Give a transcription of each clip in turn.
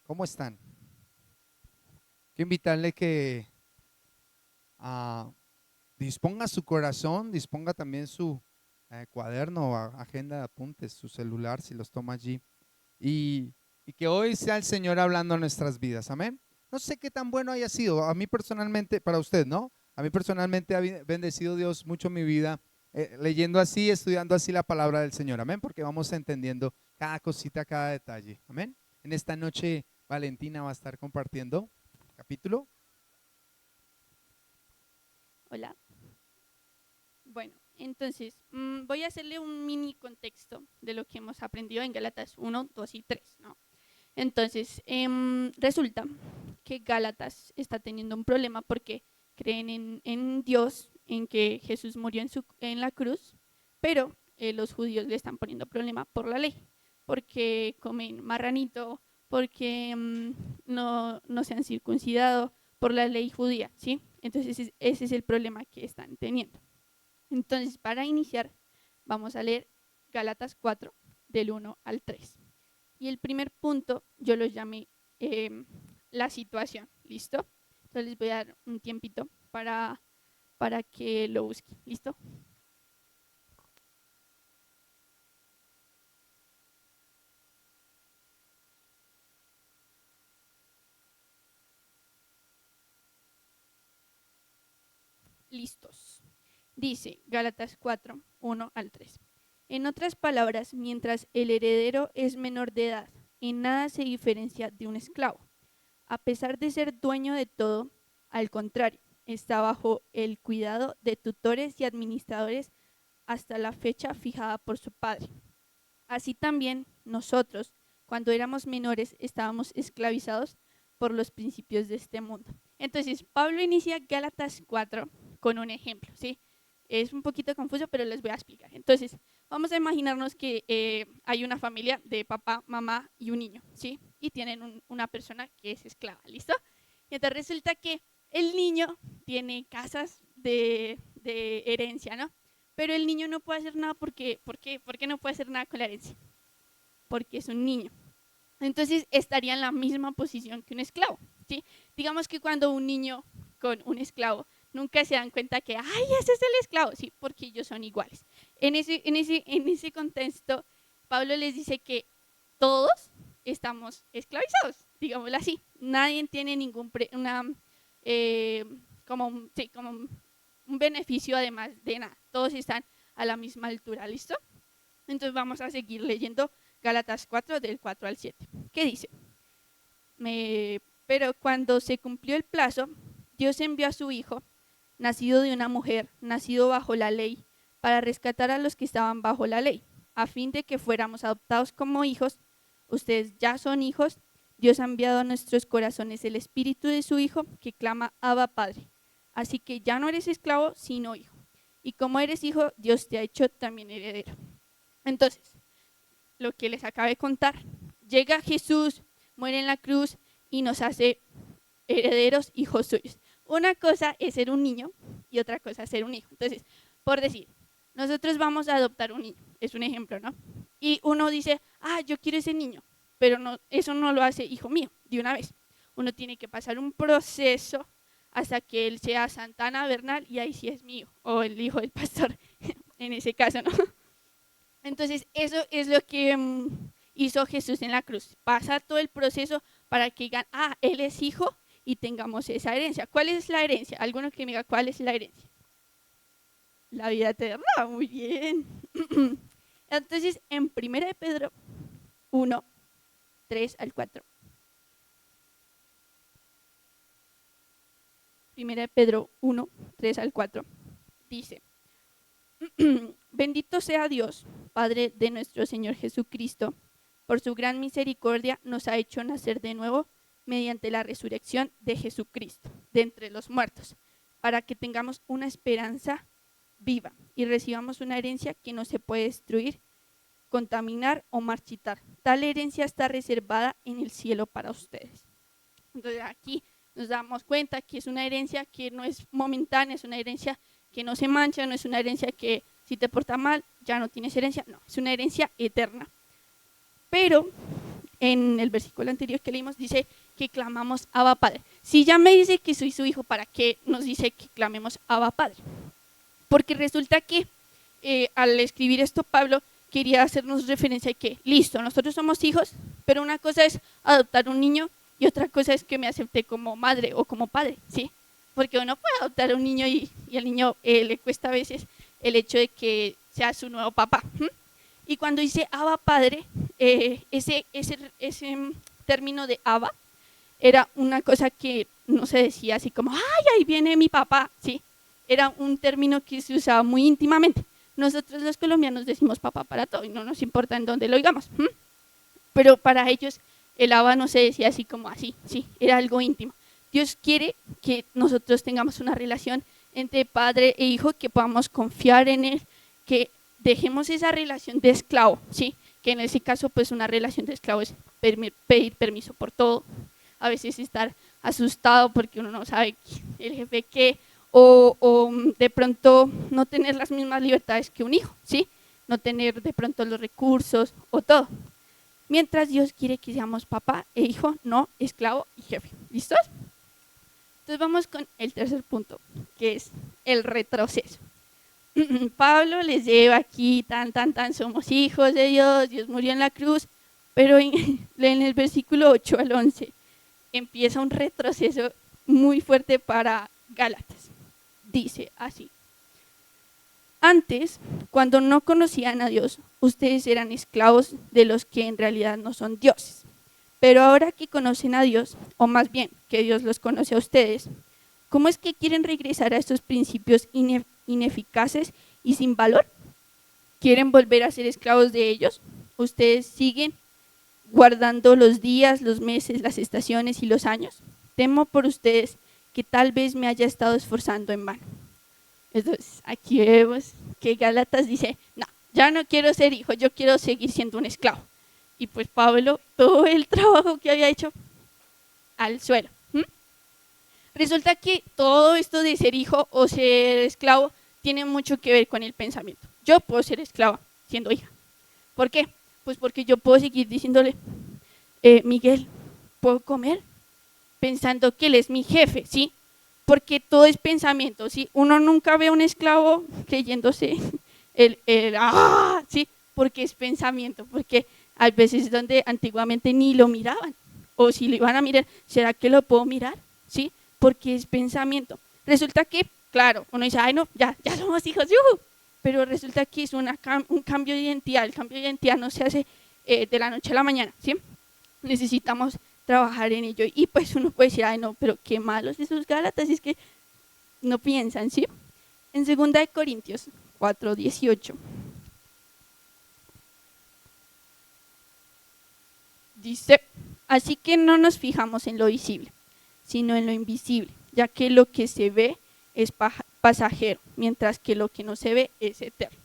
¿Cómo están? Quiero invitarle que disponga su corazón, disponga también su cuaderno, agenda de apuntes, su celular, si los toma allí. Y que hoy sea el Señor hablando en nuestras vidas. Amén. No sé qué tan bueno haya sido. A mí personalmente, para usted, ¿no? A mí personalmente ha bendecido Dios mucho mi vida leyendo así, estudiando así la palabra del Señor. Amén. Porque vamos entendiendo cada cosita, cada detalle. Amén. En esta noche, Valentina va a estar compartiendo capítulo. Hola. Bueno, entonces voy a hacerle un mini contexto de lo que hemos aprendido en Gálatas 1, 2 y 3, ¿no? Entonces, resulta que Gálatas está teniendo un problema porque creen en Dios, en que Jesús murió en la cruz, pero los judíos le están poniendo problema por la ley, porque comen marranito, porque no se han circuncidado por la ley judía, ¿sí? Entonces, ese es el problema que están teniendo. Entonces, para iniciar, vamos a leer Gálatas 4, del 1 al 3. Y el primer punto yo lo llamé la situación. ¿Listo? Entonces les voy a dar un tiempito para que lo busquen. ¿Listo? Listos. Dice Gálatas 4, 1 al 3. En otras palabras, mientras el heredero es menor de edad, en nada se diferencia de un esclavo. A pesar de ser dueño de todo, al contrario, está bajo el cuidado de tutores y administradores hasta la fecha fijada por su padre. Así también nosotros, cuando éramos menores, estábamos esclavizados por los principios de este mundo. Entonces, Pablo inicia Gálatas 4 con un ejemplo, ¿sí? Es un poquito confuso, pero les voy a explicar. Entonces, vamos a imaginarnos que hay una familia de papá, mamá y un niño, ¿sí? Y tienen una persona que es esclava, ¿listo? Y entonces resulta que el niño tiene casas de herencia, ¿no? Pero el niño no puede hacer nada ¿por qué no puede hacer nada con la herencia? Porque es un niño. Entonces estaría en la misma posición que un esclavo, ¿sí? Digamos que cuando un niño con un esclavo nunca se dan cuenta que, ay, ese es el esclavo, sí, porque ellos son iguales. En ese contexto, Pablo les dice que todos estamos esclavizados, digámoslo así. Nadie tiene eh, como un beneficio además de nada. Todos están a la misma altura, ¿listo? Entonces vamos a seguir leyendo Gálatas 4 del 4 al 7. ¿Qué dice? Pero cuando se cumplió el plazo, Dios envió a su Hijo, nacido de una mujer, nacido bajo la ley, para rescatar a los que estaban bajo la ley, a fin de que fuéramos adoptados como hijos. Ustedes ya son hijos. Dios ha enviado a nuestros corazones el espíritu de su Hijo, que clama Abba Padre. Así que ya no eres esclavo, sino hijo. Y como eres hijo, Dios te ha hecho también heredero. Entonces, lo que les acabé de contar, llega Jesús, muere en la cruz y nos hace herederos, hijos suyos. Una cosa es ser un niño y otra cosa es ser un hijo. Entonces, por decir, nosotros vamos a adoptar un niño, es un ejemplo, ¿no? Y uno dice, yo quiero ese niño, pero no, eso no lo hace hijo mío de una vez. Uno tiene que pasar un proceso hasta que él sea Santana Bernal y ahí sí es mío, o el hijo del pastor, en ese caso, ¿no? Entonces, eso es lo que hizo Jesús en la cruz. Pasa todo el proceso para que digan, Él es hijo y tengamos esa herencia. ¿Cuál es la herencia? Alguno que me diga, ¿cuál es la herencia? La vida eterna, muy bien. Entonces, en 1 de Pedro 1, 3 al 4. 1 de Pedro 1, 3 al 4. Dice, bendito sea Dios, Padre de nuestro Señor Jesucristo. Por su gran misericordia nos ha hecho nacer de nuevo mediante la resurrección de Jesucristo de entre los muertos, para que tengamos una esperanza viva y recibamos una herencia que no se puede destruir, contaminar o marchitar. Tal herencia está reservada en el cielo para ustedes. Entonces aquí nos damos cuenta que es una herencia que no es momentánea, es una herencia que no se mancha, no es una herencia que si te portas mal ya no tienes herencia, no, es una herencia eterna. Pero en el versículo anterior que leímos, dice que clamamos Abba Padre. Si ya me dice que soy su hijo, ¿para qué nos dice que clamemos Abba Padre? Porque resulta que al escribir esto Pablo quería hacernos referencia a que, listo, nosotros somos hijos, pero una cosa es adoptar un niño y otra cosa es que me acepte como madre o como padre, ¿sí? Porque uno puede adoptar a un niño y al niño le cuesta a veces el hecho de que sea su nuevo papá. Y cuando dice Abba Padre, ese término de Abba era una cosa que no se decía así como, ¡ay, ahí viene mi papá! ¿Sí? Era un término que se usaba muy íntimamente. Nosotros los colombianos decimos papá para todo y no nos importa en dónde lo digamos. Pero para ellos el Abba no se decía así como así, ¿sí? Era algo íntimo. Dios quiere que nosotros tengamos una relación entre padre e hijo, que podamos confiar en Él, que dejemos esa relación de esclavo, ¿sí? Que en ese caso, pues una relación de esclavo es pedir permiso por todo, a veces estar asustado porque uno no sabe el jefe qué, o de pronto no tener las mismas libertades que un hijo, ¿sí? No tener de pronto los recursos o todo. Mientras Dios quiere que seamos papá e hijo, no esclavo y jefe. ¿Listos? Entonces vamos con el tercer punto, que es el retroceso. Pablo les lleva aquí, somos hijos de Dios, Dios murió en la cruz, pero en el versículo 8 al 11 empieza un retroceso muy fuerte para Gálatas. Dice así: antes, cuando no conocían a Dios, ustedes eran esclavos de los que en realidad no son dioses. Pero ahora que conocen a Dios, o más bien que Dios los conoce a ustedes, ¿cómo es que quieren regresar a estos principios ineficaces y sin valor? ¿Quieren volver a ser esclavos de ellos? ¿Ustedes siguen guardando los días, los meses, las estaciones y los años? Temo por ustedes que tal vez me haya estado esforzando en vano. Entonces, aquí vemos que Gálatas dice, no, ya no quiero ser hijo, yo quiero seguir siendo un esclavo. Y pues Pablo, todo el trabajo que había hecho, al suelo. Resulta que todo esto de ser hijo o ser esclavo tiene mucho que ver con el pensamiento. Yo puedo ser esclava siendo hija. ¿Por qué? Pues porque yo puedo seguir diciéndole, Miguel, ¿puedo comer? Pensando que él es mi jefe, ¿sí? Porque todo es pensamiento, ¿sí? Uno nunca ve a un esclavo creyéndose ¿sí? Porque es pensamiento, porque hay veces donde antiguamente ni lo miraban, o si lo iban a mirar, ¿será que lo puedo mirar? ¿Sí? Porque es pensamiento. Resulta que, claro, uno dice, ay no, ya somos hijos, ¡yuhu! Pero resulta que es un cambio de identidad. El cambio de identidad no se hace de la noche a la mañana, ¿sí? Necesitamos trabajar en ello. Y pues uno puede decir, ay no, pero qué malos esos Gálatas, es que no piensan, ¿sí? En 2 Corintios 4:18 dice, así que no nos fijamos en lo visible, sino en lo invisible, ya que lo que se ve es pasajero, mientras que lo que no se ve es eterno.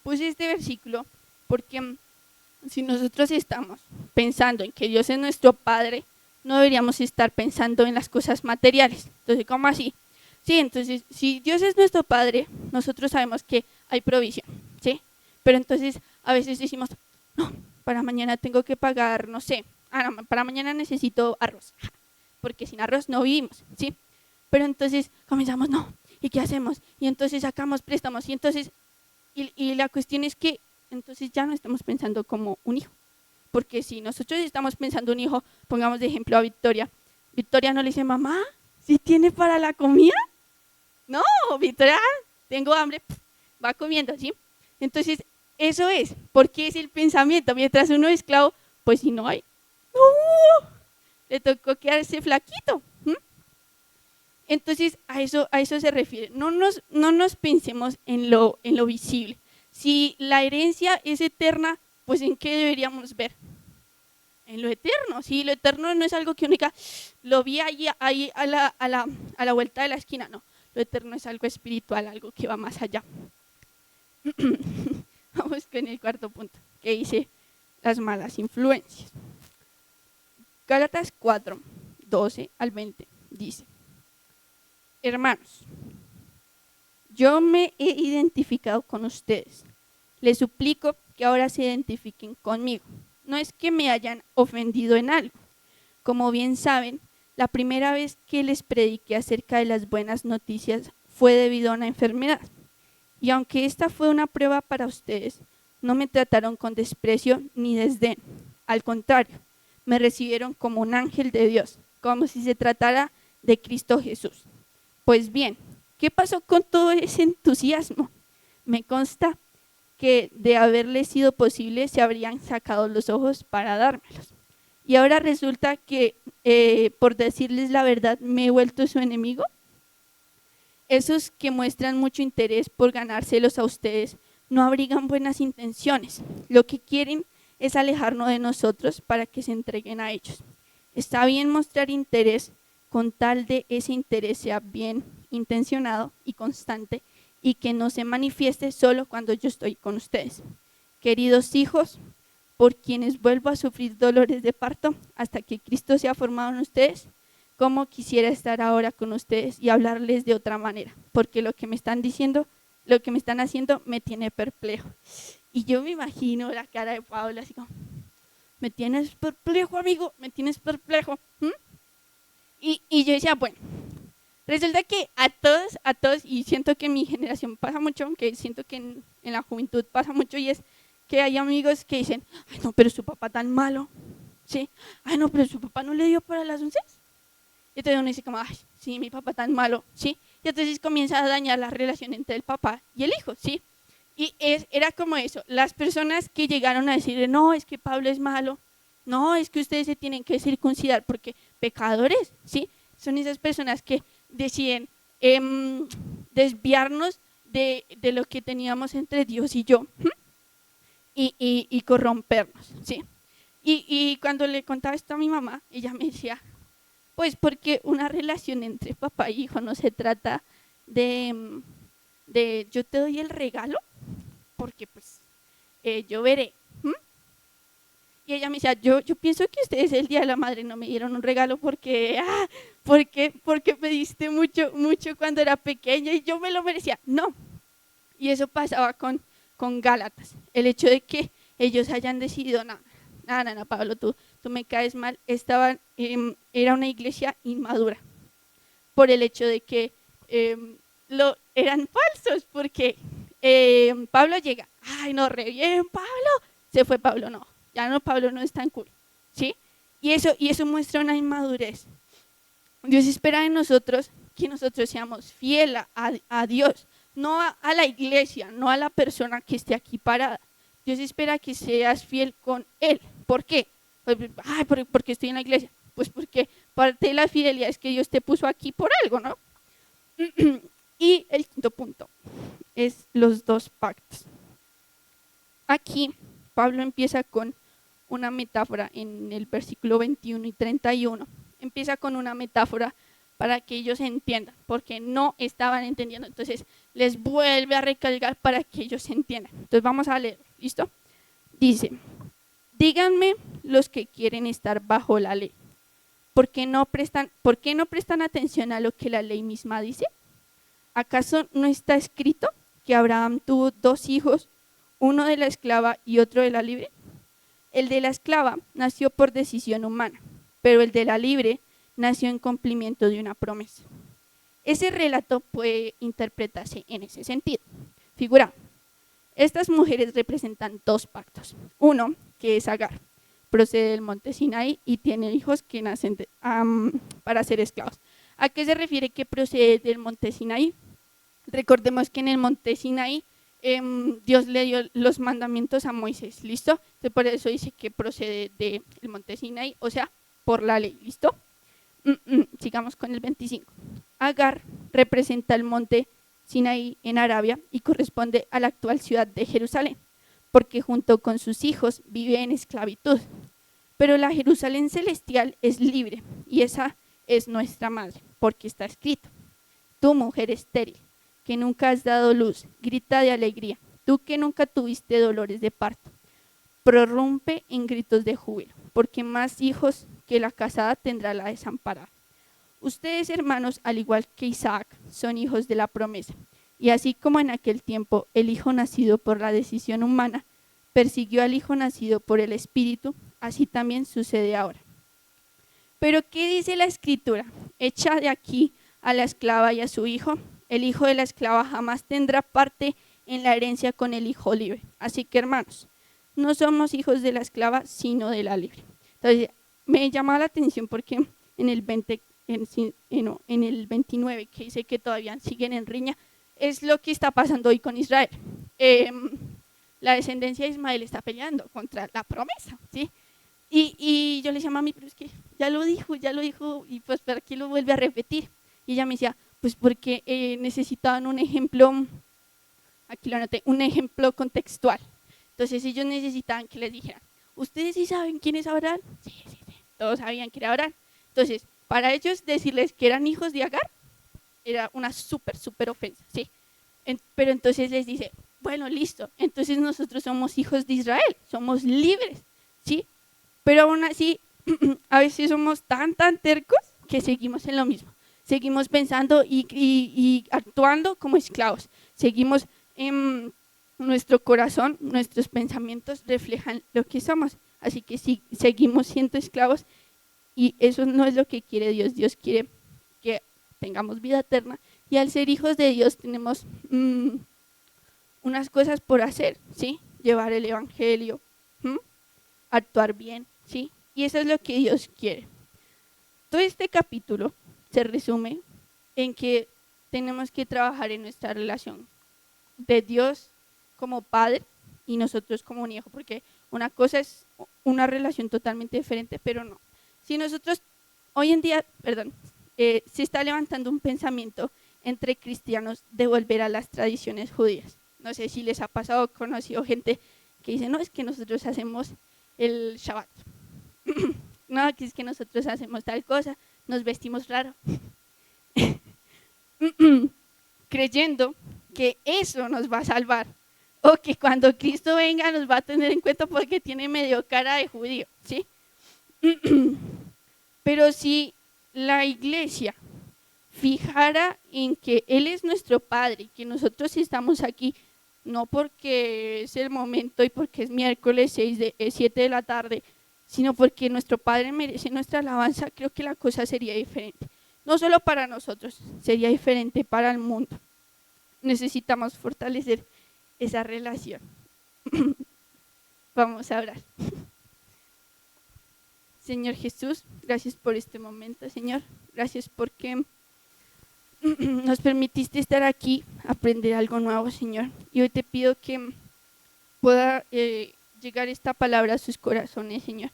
Puse este versículo porque si nosotros estamos pensando en que Dios es nuestro Padre, no deberíamos estar pensando en las cosas materiales. Entonces, ¿cómo así? Sí, entonces, si Dios es nuestro Padre, nosotros sabemos que hay provisión, ¿sí? Pero entonces, a veces decimos, no, para mañana tengo que pagar, no sé, no, para mañana necesito arroz, porque sin arroz no vivimos, ¿sí? Pero entonces comenzamos, no, ¿y qué hacemos? Y entonces sacamos préstamos, y entonces, y la cuestión es que entonces ya no estamos pensando como un hijo. Porque si nosotros estamos pensando un hijo, pongamos de ejemplo a Victoria. Victoria no le dice, mamá, ¿sí tiene para la comida? No, Victoria, tengo hambre, va comiendo, ¿sí? Entonces, eso es, porque es el pensamiento. Mientras uno es esclavo, pues si no hay, le tocó quedarse flaquito. Entonces, a eso se refiere. No nos pensemos en lo visible. Si la herencia es eterna, pues ¿en qué deberíamos ver? En lo eterno. Sí, lo eterno no es algo que única lo vi ahí a la vuelta de la esquina, no. Lo eterno es algo espiritual, algo que va más allá. Vamos con el cuarto punto, que dice las malas influencias. Gálatas 4:12 al 20 dice, hermanos, yo me he identificado con ustedes. Les suplico que ahora se identifiquen conmigo. no es que me hayan ofendido en algo. Como bien saben, la primera vez que les prediqué acerca de las buenas noticias fue debido a una enfermedad. Y aunque esta fue una prueba para ustedes, no me trataron con desprecio ni desdén. Al contrario, me recibieron como un ángel de Dios, como si se tratara de Cristo Jesús. Pues bien, ¿qué pasó con todo ese entusiasmo? Me consta que de haberle sido posible se habrían sacado los ojos para dármelos. Y ahora resulta que, por decirles la verdad, me he vuelto su enemigo. Esos que muestran mucho interés por ganárselos a ustedes no abrigan buenas intenciones. Lo que quieren es alejarnos de nosotros para que se entreguen a ellos. Está bien mostrar interés con tal de ese interés sea bien intencionado y constante y que no se manifieste solo cuando yo estoy con ustedes. Queridos hijos, por quienes vuelvo a sufrir dolores de parto hasta que Cristo sea formado en ustedes, cómo quisiera estar ahora con ustedes y hablarles de otra manera, porque lo que me están diciendo, lo que me están haciendo me tiene perplejo. Y yo me imagino la cara de Pablo así como, me tienes perplejo, amigo, me tienes perplejo. Y yo decía, bueno, resulta que a todos, y siento que en mi generación pasa mucho, aunque siento que en la juventud pasa mucho, y es que hay amigos que dicen, ay no, pero su papá tan malo, ¿sí? Ay no, pero su papá no le dio para las 11. Y entonces uno dice como, ay, sí, mi papá tan malo, ¿sí? Y entonces comienza a dañar la relación entre el papá y el hijo, ¿sí? Y era como eso, las personas que llegaron a decirle, no, es que Pablo es malo, no, es que ustedes se tienen que circuncidar porque pecadores, ¿sí? Son esas personas que deciden desviarnos de lo que teníamos entre Dios y yo, y corrompernos, ¿sí? Y cuando le contaba esto a mi mamá, ella me decía, pues porque una relación entre papá y hijo no se trata de yo te doy el regalo, porque pues yo veré. Y ella me decía, yo pienso que ustedes el Día de la Madre no me dieron un regalo porque pediste mucho cuando era pequeña y yo me lo merecía. No. Y eso pasaba con Gálatas. El hecho de que ellos hayan decidido, no, Pablo, tú me caes mal, era una iglesia inmadura. Por el hecho de que eran falsos, porque Pablo llega, ay no, re bien Pablo, se fue Pablo, no, ya no, Pablo no es tan cool, ¿sí? Y eso muestra una inmadurez. Dios espera de nosotros que nosotros seamos fieles a Dios, no a la iglesia, no a la persona que esté aquí parada. Dios espera que seas fiel con Él. ¿Por qué? Ay, porque estoy en la iglesia. Pues porque parte de la fidelidad es que Dios te puso aquí por algo, ¿no? Y el quinto punto es los dos pactos. Aquí Pablo empieza con una metáfora en el versículo 21 y 31. Empieza con una metáfora para que ellos entiendan, porque no estaban entendiendo. Entonces les vuelve a recalcar para que ellos entiendan. Entonces vamos a leer, ¿listo? Dice, díganme los que quieren estar bajo la ley, ¿por qué no prestan atención a lo que la ley misma dice? ¿Acaso no está escrito que Abraham tuvo 2 hijos, uno de la esclava y otro de la libre? El de la esclava nació por decisión humana, pero el de la libre nació en cumplimiento de una promesa. Ese relato puede interpretarse en ese sentido. Figura, estas mujeres representan 2 pactos. Uno, que es Agar, procede del monte Sinaí y tiene hijos que nacen para ser esclavos. ¿A qué se refiere que procede del monte Sinaí? Recordemos que en el monte Sinaí Dios le dio los mandamientos a Moisés, ¿listo? Entonces por eso dice que procede del monte Sinaí, o sea, por la ley, ¿listo? Sigamos con el 25. Agar representa el monte Sinaí en Arabia y corresponde a la actual ciudad de Jerusalén, porque junto con sus hijos vive en esclavitud. Pero la Jerusalén celestial es libre y esa es nuestra madre, porque está escrito, tú mujer estéril, que nunca has dado luz, grita de alegría, tú que nunca tuviste dolores de parto, prorrumpe en gritos de júbilo, porque más hijos que la casada tendrá la desamparada. Ustedes, hermanos, al igual que Isaac, son hijos de la promesa, y así como en aquel tiempo el hijo nacido por la decisión humana persiguió al hijo nacido por el Espíritu, así también sucede ahora. Pero ¿qué dice la Escritura? Echa de aquí a la esclava y a su hijo. El hijo de la esclava jamás tendrá parte en la herencia con el hijo libre. Así que, hermanos, no somos hijos de la esclava, sino de la libre. Entonces, me llama la atención porque en el 29, que dice que todavía siguen en riña, es lo que está pasando hoy con Israel. La descendencia de Ismael está peleando contra la promesa, ¿sí? Y yo le decía, mami, pero es que ya lo dijo, y pues ¿para qué lo vuelve a repetir? Y ella me decía, pues porque necesitaban un ejemplo, aquí lo anoté, un ejemplo contextual. Entonces ellos necesitaban que les dijeran, ¿ustedes sí saben quién es Abraham? Sí, todos sabían que era Abraham. Entonces, para ellos decirles que eran hijos de Agar era una súper ofensa, ¿sí? Pero entonces les dice, bueno, listo, entonces nosotros somos hijos de Israel, somos libres, ¿sí? Pero aún así, a veces somos tan tercos que seguimos en lo mismo. Seguimos pensando y actuando como esclavos. Seguimos en nuestro corazón, nuestros pensamientos reflejan lo que somos. Así que sí, seguimos siendo esclavos y eso no es lo que quiere Dios. Dios quiere que tengamos vida eterna y al ser hijos de Dios tenemos unas cosas por hacer, ¿sí? Llevar el evangelio, actuar bien, ¿sí? Y eso es lo que Dios quiere. Todo este capítulo se resume en que tenemos que trabajar en nuestra relación de Dios como Padre y nosotros como un hijo, porque una cosa es una relación totalmente diferente, pero no. Si nosotros, hoy en día, se está levantando un pensamiento entre cristianos de volver a las tradiciones judías. No sé si les ha pasado, conocido gente que dice, no, es que nosotros hacemos el Shabbat. No, que es que nosotros hacemos tal cosa, nos vestimos raro. Creyendo que eso nos va a salvar. O que cuando Cristo venga nos va a tener en cuenta porque tiene medio cara de judío, ¿sí? Pero si la iglesia fijara en que Él es nuestro Padre, que nosotros estamos aquí no porque es el momento y porque es miércoles 7 de la tarde, sino porque nuestro Padre merece nuestra alabanza, creo que la cosa sería diferente. No solo para nosotros, sería diferente para el mundo. Necesitamos fortalecer esa relación. Vamos a orar. Señor Jesús, gracias por este momento, Señor. Gracias porque nos permitiste estar aquí, aprender algo nuevo, Señor. Y hoy te pido que pueda llegar esta palabra a sus corazones, Señor.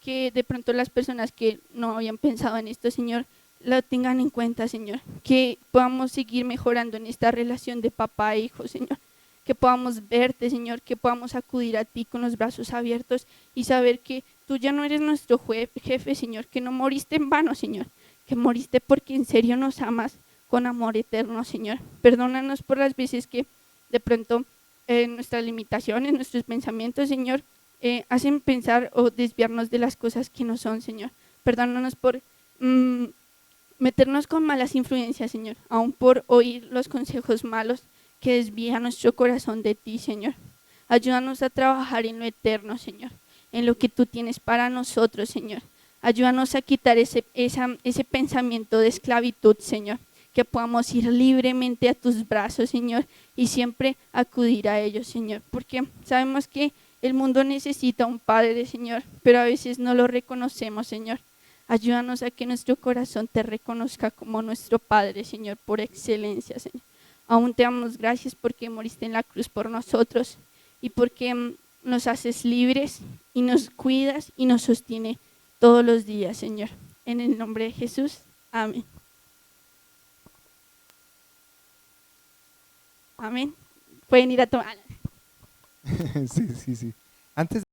Que de pronto las personas que no habían pensado en esto, Señor, lo tengan en cuenta, Señor. Que podamos seguir mejorando en esta relación de papá e hijo, Señor. Que podamos verte, Señor, que podamos acudir a ti con los brazos abiertos y saber que tú ya no eres nuestro jefe, Señor, que no moriste en vano, Señor, que moriste porque en serio nos amas con amor eterno, Señor. Perdónanos por las veces que de pronto nuestras limitaciones, nuestros pensamientos, Señor, hacen pensar o desviarnos de las cosas que no son, Señor. Perdónanos por meternos con malas influencias, Señor, aún por oír los consejos malos que desvían nuestro corazón de ti, Señor. Ayúdanos a trabajar en lo eterno, Señor, en lo que tú tienes para nosotros, Señor. Ayúdanos a quitar ese pensamiento de esclavitud, Señor, que podamos ir libremente a tus brazos, Señor, y siempre acudir a ellos, Señor, porque sabemos que el mundo necesita un Padre, Señor, pero a veces no lo reconocemos, Señor. Ayúdanos a que nuestro corazón te reconozca como nuestro Padre, Señor, por excelencia, Señor. Aún te damos gracias porque moriste en la cruz por nosotros y porque nos haces libres y nos cuidas y nos sostiene todos los días, Señor. En el nombre de Jesús, amén. Amén. Pueden ir a tomar. Sí. Antes